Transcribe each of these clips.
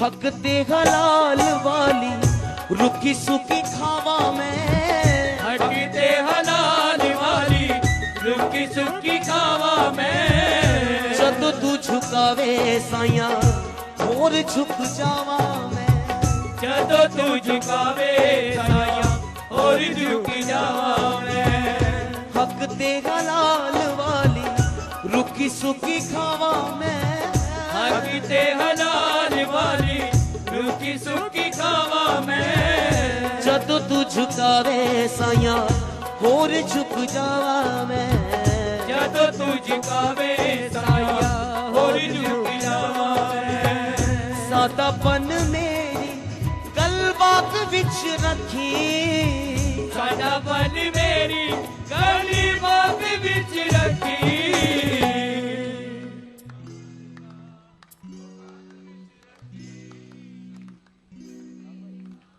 हक ते हलाल वाली रुखी सुखी खावा मैं, हक ते हलाल वाली रुखी सुखी खावा मैं। जद तू झुकावे साइया और झुक जावा मैं, जदों तू झुकावे साइया और झुक जावा मैं। हक ते हलाल वाली रुखी सुखी खावा मैं, हक ते हलाल वाली रुखी सुखी खावा मैं। जद तू झुकावे साइया और झुक जावा मैं, जदों तू झुकावे साइया और झुक जावा मैं। सादापन मेरी गलबात विच रखी, सादापन मेरी गलबात विच रखी।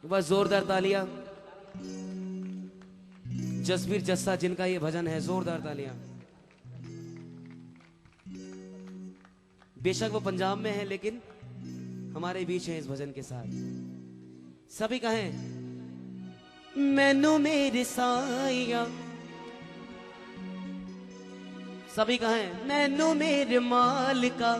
बस जोरदार तालियां। जसवीर जस्सा जिनका ये भजन है, जोरदार तालियां। बेशक वो पंजाब में है लेकिन हमारे बीच है इस भजन के साथ। सभी कहें मैनू मेरे साइया, सभी कहें मैनू मेरे मालिका,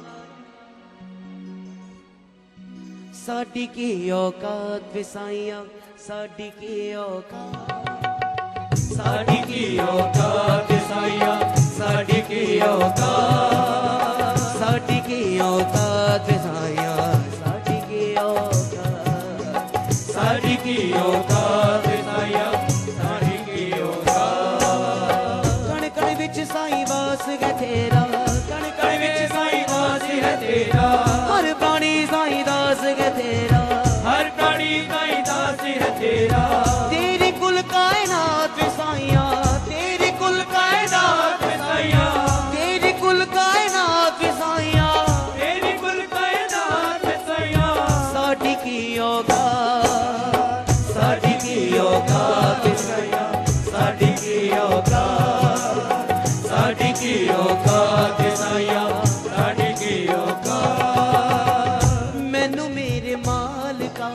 साडी की औकात वे साइया, साडी की औकात, साडी की औकात साइया, साडी की औकात, साडी की औकात वे साइया, साडी की औकात, साडी की औकात साइया, साडी की औकात। कण कण विच साई वास है तेरा, कण कण विच साईं वास है तेरा, हर प्राणी साई दास है तेरा, हर प्राणी साईं दास है तेरा। तेरी कुल कायनात वे साइया, तेरी कुल कायनात वे साइया, तेरी कुल कायनात वे साइया, तेरी कुल कायनात साइया, साडी की औकात, साडी की औकात साइया, साडी की औकात, साडी की औकात साइया, साडी की औकात। मैनू मेरे मालिका।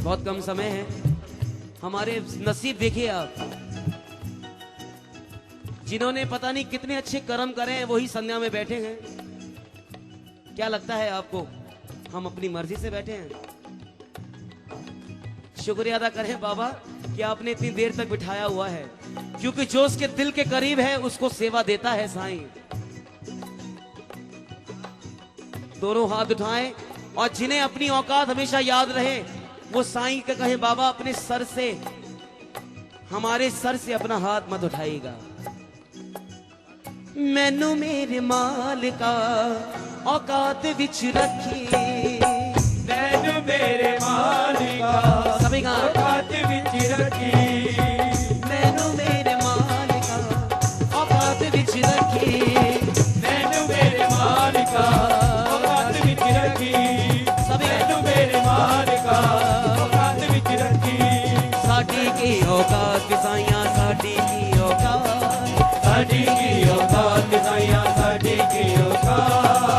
बहुत कम समय है, हमारे नसीब देखिए आप, जिन्होंने पता नहीं कितने अच्छे कर्म करे हैं वही संध्या में बैठे हैं। क्या लगता है आपको हम अपनी मर्जी से बैठे हैं? शुक्रिया अदा करें बाबा कि आपने इतनी देर तक बिठाया हुआ है, क्योंकि जो उसके दिल के करीब है उसको सेवा देता है साईं। दोनों हाथ उठाएं और जिन्हें अपनी औकात हमेशा याद रहे वो साईं का कहे बाबा अपने सर से, हमारे सर से अपना हाथ मत उठाइएगा। मैनू मेरे मालिका औकात विच रखी, मैनू मेरे मालिका सभी का औकात विच रखी, मैनू मेरे मालिका औकात विच रखी, मैनू मेरे मालिका औकात विच रखी, सभी मैनू मेरे मालिका औकात विच रखी। साडी की औकात साइया, साडी की औकात, साडी की औकात साइया, साडी की औकात,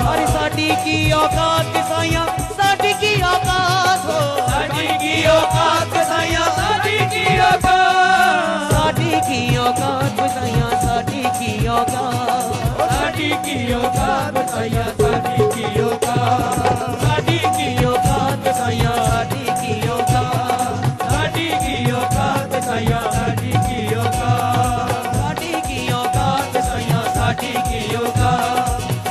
अरे साडी की औकात साइया, साडी की औकात हो, साडी की औकात साइया, साडी की औकात, साडी की औकात साइया, साडी की औकात, साडी की औकात साइया, साडी की औकात, साडी की औकात साइया, साडी की औकात, साडी की औकात साइया, साडी की औकात, साडी की औकात साइया, साडी की औकात,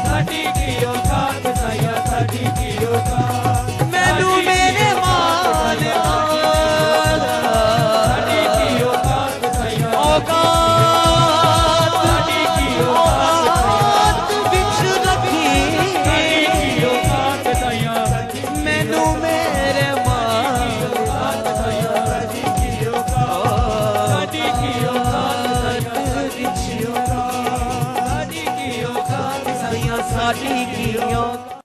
साडी की औकात साइया, साडी की औकात। मैनू मेरे मालिका साडी की औकात साइया, औकात, साडी की औकात विच रखी, साडी की औकात साइया, मैनू मेरे मालिका औकात साइया, साडी की औकात, साडी की औकात साइया, साडी की औकात, साडी की औकात साइया, साडी की औकात।